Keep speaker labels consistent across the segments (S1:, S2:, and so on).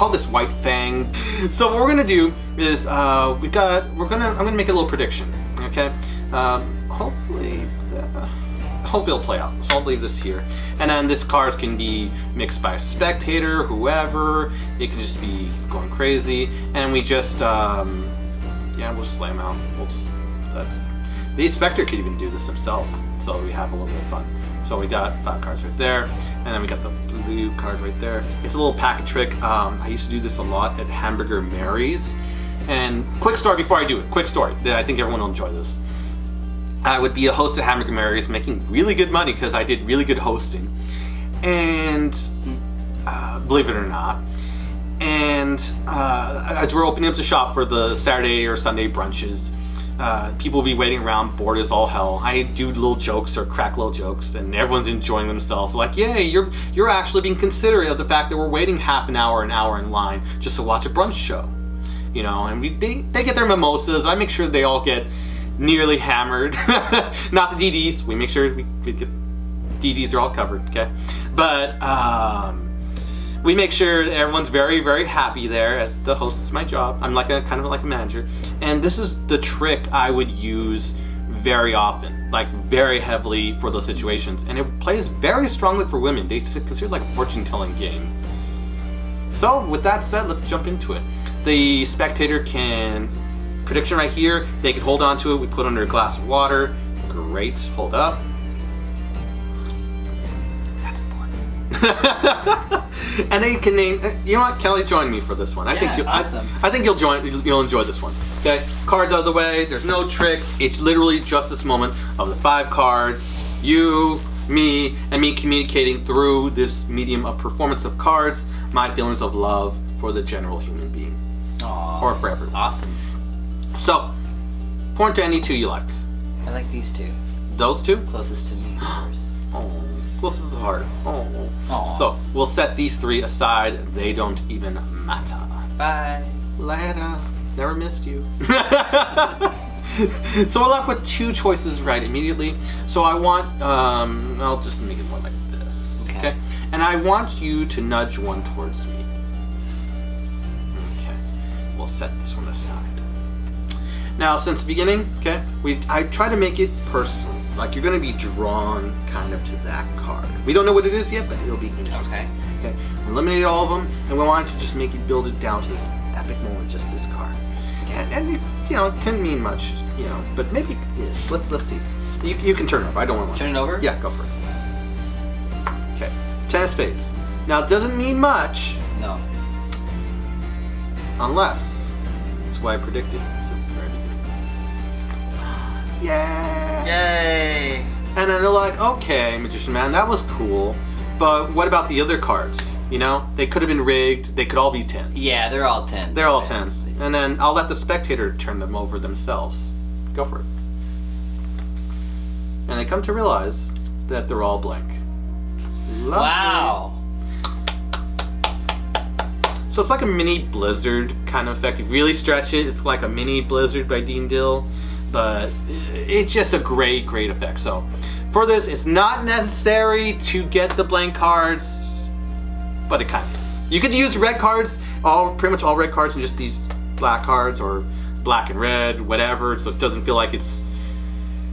S1: call this White Fang. So what we're gonna do is I'm gonna make a little prediction. Okay, hopefully it'll play out. So I'll leave this here, and then this card can be mixed by a spectator, whoever. It can just be going crazy, and we just we'll just lay them out. The spectator could even do this themselves, so we have a little bit of fun. So we got 5 cards right there, and then we got the blue card right there. It's a little packet trick. I used to do this a lot at Hamburger Mary's. And quick story before I do it. Quick story. I think everyone will enjoy this. I would be a host at Hamburger Mary's, making really good money because I did really good hosting. And believe it or not, and as we're opening up the shop for the Saturday or Sunday brunches, people will be waiting around, bored as all hell. I do little jokes or crack little jokes, and everyone's enjoying themselves. Like, yay, you're actually being considerate of the fact that we're waiting half an hour in line just to watch a brunch show. You know, and they get their mimosas. I make sure they all get nearly hammered. Not the DDs. We make sure we get DDs are all covered, okay? But we make sure everyone's very, very happy there. As the host, is my job. I'm like kind of like a manager. And this is the trick I would use very often, like very heavily for those situations. And it plays very strongly for women. They consider it like a fortune-telling game. So with that said, let's jump into it. The spectator can, prediction right here, they can hold on to it. We put under a glass of water. Great, hold up. That's important. And they can name, you know what, Kelly, join me for this one. I think you'll enjoy this one. Okay, cards out of the way, there's no tricks. It's literally just this moment of the 5 cards, you, me, and me communicating through this medium of performance of cards, my feelings of love for the general human being.
S2: Aww.
S1: Or for everyone.
S2: Awesome.
S1: So, point to any 2 you like.
S2: I like these 2.
S1: Those 2?
S2: Closest to me, of course.
S1: Oh, closest to the heart. Oh.
S2: Aww.
S1: So, we'll set these 3 aside. They don't even matter.
S2: Bye.
S1: Later. Never missed you. So we're left with 2 choices right immediately. So I want, I'll just make it more like this. Okay. And I want you to nudge one towards me. Okay. We'll set this one aside. Now, since the beginning, okay, I try to make it personal. Like you're going to be drawn kind of to that card. We don't know what it is yet, but it'll be interesting. Okay. We eliminated all of them, and we want to just make it, build it down to this epic moment, just this card. And it, you know, it couldn't mean much, you know, but maybe it is. Let's see. You can turn it over. I don't want to.
S2: Turn it over?
S1: Yeah, go for it. Okay. 10 of spades. Now, it doesn't mean much.
S2: No.
S1: Unless it's what I predicted since the very beginning. Yeah.
S2: Yay.
S1: And then they're like, okay, Magician Man, that was cool, but what about the other cards? You know, they could have been rigged. They could all be 10s.
S2: Yeah, they're all 10s.
S1: They're all 10s. And then I'll let the spectator turn them over themselves. Go for it. And they come to realize that they're all blank. Lovely.
S2: Wow.
S1: So it's like a mini blizzard kind of effect. You really stretch it, it's like a mini blizzard by Dean Dill. But it's just a great, great effect. So for this, it's not necessary to get the blank cards, but it kind of is. You could use red cards, pretty much all red cards, and just these black cards, or black and red, whatever, so it doesn't feel like it's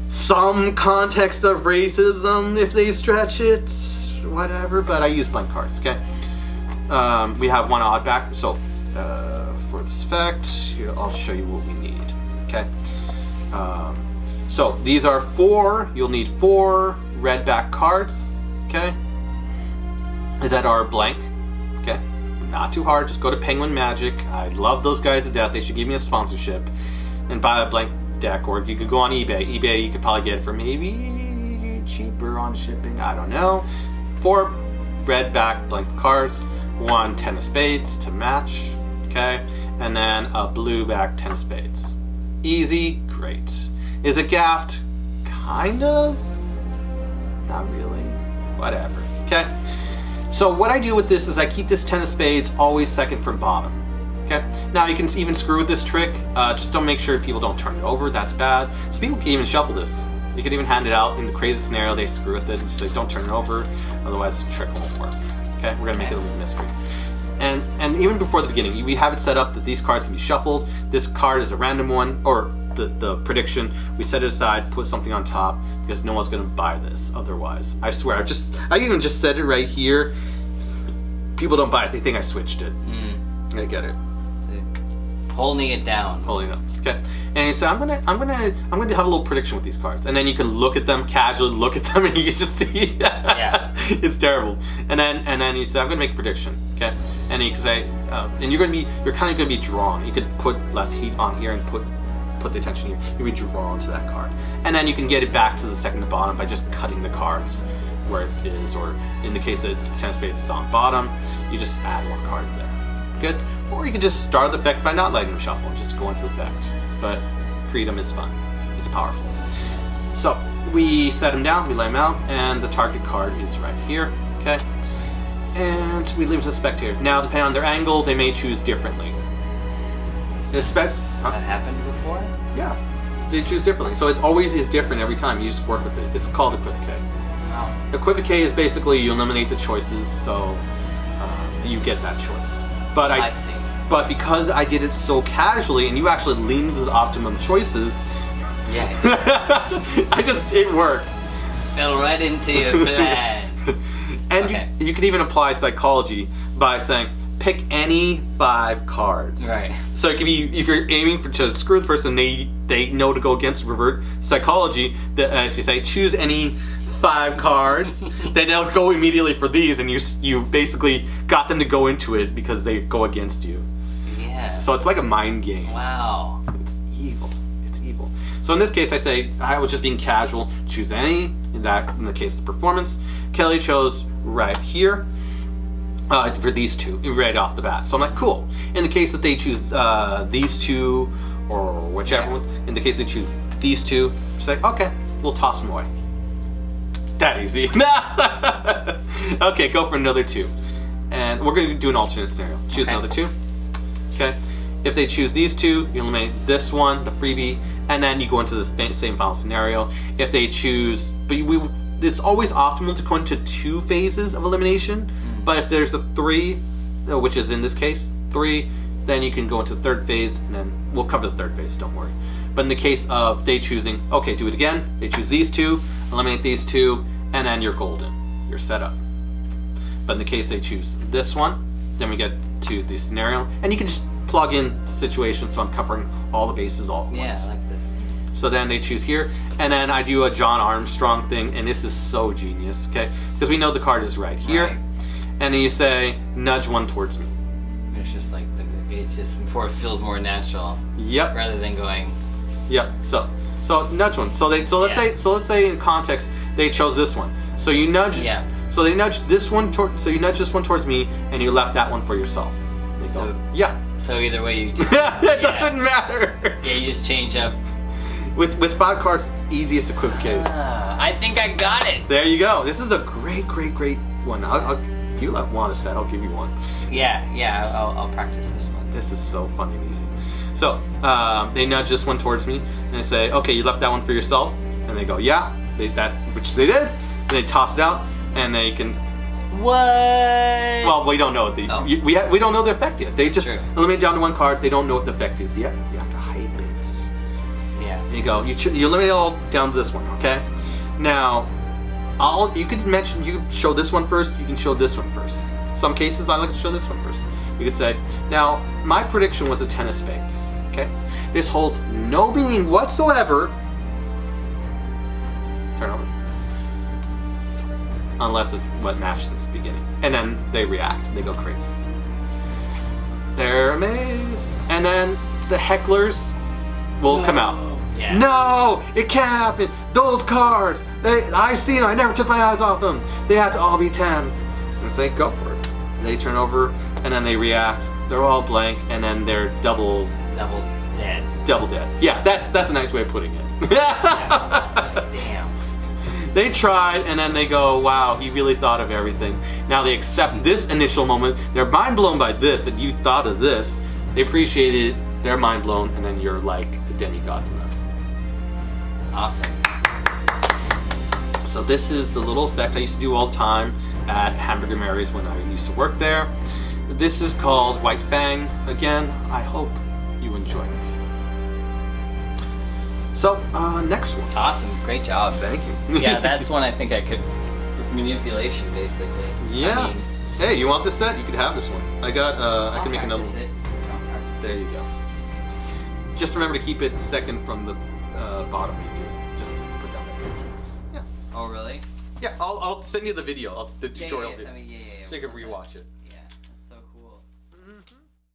S1: some context of racism if they stretch it, whatever, but I use blank cards, okay? We have 1 odd back, so for this effect, I'll show you what we need, okay? So these are 4, you'll need 4 red back cards, okay? That are blank, okay? Not too hard, just go to Penguin Magic. I love those guys to death. They should give me a sponsorship and buy a blank deck, or you could go on eBay. eBay you could probably get it for maybe cheaper on shipping, I don't know. 4 red back blank cards, 1 10 of spades to match, okay? And then a blue back 10 of spades. Easy, great. Is it gaffed? Kind of. Not really. Whatever, okay? So what I do with this is I keep this 10 of spades always second from bottom. Okay. Now you can even screw with this trick. Just don't make sure people don't turn it over. That's bad. So people can even shuffle this. You can even hand it out in the crazy scenario. They screw with it and say don't turn it over. Otherwise, the trick won't work. Okay. We're gonna make it a little mystery. and even before the beginning, we have it set up that these cards can be shuffled. This card is a random one, or the prediction. We set it aside, put something on top, because no one's going to buy this otherwise. I swear, I even just said it right here. People don't buy it. They think I switched it. I get it.
S2: Holding it down.
S1: Holding it up. Okay. And so I'm gonna have a little prediction with these cards, and then you can look at them casually, look at them, and you just see.
S2: Yeah.
S1: It's terrible. And then you say I'm gonna make a prediction. Okay. And you can say, and you're kind of gonna be drawn. You could put less heat on here and put the attention here. You'll be drawn to that card, and then you can get it back to the second to bottom by just cutting the cards where it is, or in the case that 10 spades is on bottom, you just add one card there. Good. Or you can just start the effect by not letting them shuffle and just go into the effect. But freedom is fun. It's powerful. So we set them down, we lay them out, and the target card is right here. Okay. And we leave it to the spectator. Now, depending on their angle, they may choose differently.
S2: That happened before?
S1: Yeah, they choose differently. So it always is different every time. You just work with it. It's called equivocate.
S2: Wow.
S1: Equivocate is basically you eliminate the choices, so you get that choice. But
S2: I see.
S1: But because I did it so casually, and you actually leaned to the optimum choices,
S2: Yeah.
S1: it worked.
S2: Fell right into your plan.
S1: And
S2: Okay.
S1: you could even apply psychology by saying, pick any 5 cards.
S2: Right.
S1: So it could be, if you're aiming to screw the person, they know to go against revert psychology. That if you say choose any 5 cards, then they'll go immediately for these, and you basically got them to go into it because they go against you.
S2: Yeah.
S1: So it's like a mind game.
S2: Wow.
S1: It's evil. It's evil. So in this case, I say I was just being casual. Choose any. In the case of performance, Kelly chose right here. For these two, right off the bat. So I'm like, cool. In the case that they choose these two, or whichever one, in the case they choose these two, just like, okay, we'll toss them away. That easy. Okay, go for another 2. And we're going to do an alternate scenario. Choose another 2. Okay. If they choose these 2, you eliminate this one, the freebie, and then you go into the same final scenario. If they choose, it's always optimal to go into 2 phases of elimination. But if there's a 3, which is in this case 3, then you can go into the 3rd phase, and then we'll cover the 3rd phase. Don't worry. But in the case of they choosing, okay, do it again. They choose these 2, eliminate these 2, and then you're golden. You're set up. But in the case they choose this one, then we get to the scenario, and you can just plug in the situation. So I'm covering all the bases all at once.
S2: Yeah, I like this.
S1: So then they choose here, and then I do a John Armstrong thing, and this is so genius, okay? Because we know the card is right here.
S2: Right.
S1: And then you say, nudge one towards me.
S2: It's just like it's just before it feels more natural.
S1: Yep.
S2: Rather than going.
S1: Yep. So nudge one. So let's say in context they chose this one. So you nudge.
S2: Yeah.
S1: So they nudge this one so you nudge this one towards me, and you left that one for yourself. They go, yeah.
S2: So either way you just.
S1: It doesn't matter.
S2: Yeah, you just change up.
S1: With 5 cards, it's easiest equivocate.
S2: I think I got it.
S1: There you go. This is a great one. If you want a set, I'll give you one.
S2: Yeah, I'll practice this one.
S1: This is so fun and easy. So they nudge this one towards me, and they say, "Okay, you left that one for yourself." And they go, "Yeah." Which they did. And they toss it out, and they can.
S2: What?
S1: Well, we don't know we don't know the effect yet. They just eliminate down to 1 card. They don't know what the effect is yet. You have to hide it.
S2: Yeah.
S1: There you go. You eliminate all down to this one. Okay. Now. You could show this one first, you can show this one first. Some cases I like to show this one first. You could say, now, my prediction was a 10 of spades, okay? This holds no meaning whatsoever. Turn over. Unless it's what matched since the beginning. And then they react, they go crazy. They're amazed. And then the hecklers will come out.
S2: Yeah.
S1: No, it can't happen. Those cards, I seen them. I never took my eyes off them. They had to all be 10s. And I say, go for it. They turn over, and then they react. They're all blank, and then they're double
S2: dead.
S1: Double dead. Yeah, that's a nice way of putting it.
S2: Damn.
S1: They tried, and then they go, wow, he really thought of everything. Now they accept this initial moment. They're mind blown by this, that you thought of this. They appreciate it. They're mind blown, and then you're like a demigod to them.
S2: Awesome.
S1: So this is the little effect I used to do all the time at Hamburger Mary's when I used to work there. This is called White Fang. Again, I hope you enjoy it. So, next one.
S2: Awesome, great job.
S1: Thank you.
S2: Yeah, that's one I think I could. This is manipulation, basically.
S1: Yeah.
S2: I mean,
S1: Hey, you want this set? You could have this one. I got. I can make another one.
S2: It. I'll practice
S1: There
S2: it.
S1: you go. Just remember to keep it second from the bottom. You do. Just put down that picture. Yeah.
S2: Oh, really?
S1: Yeah. I'll send you the video. The
S2: Yeah,
S1: tutorial
S2: yeah,
S1: video.
S2: yeah,
S1: So you can rewatch it.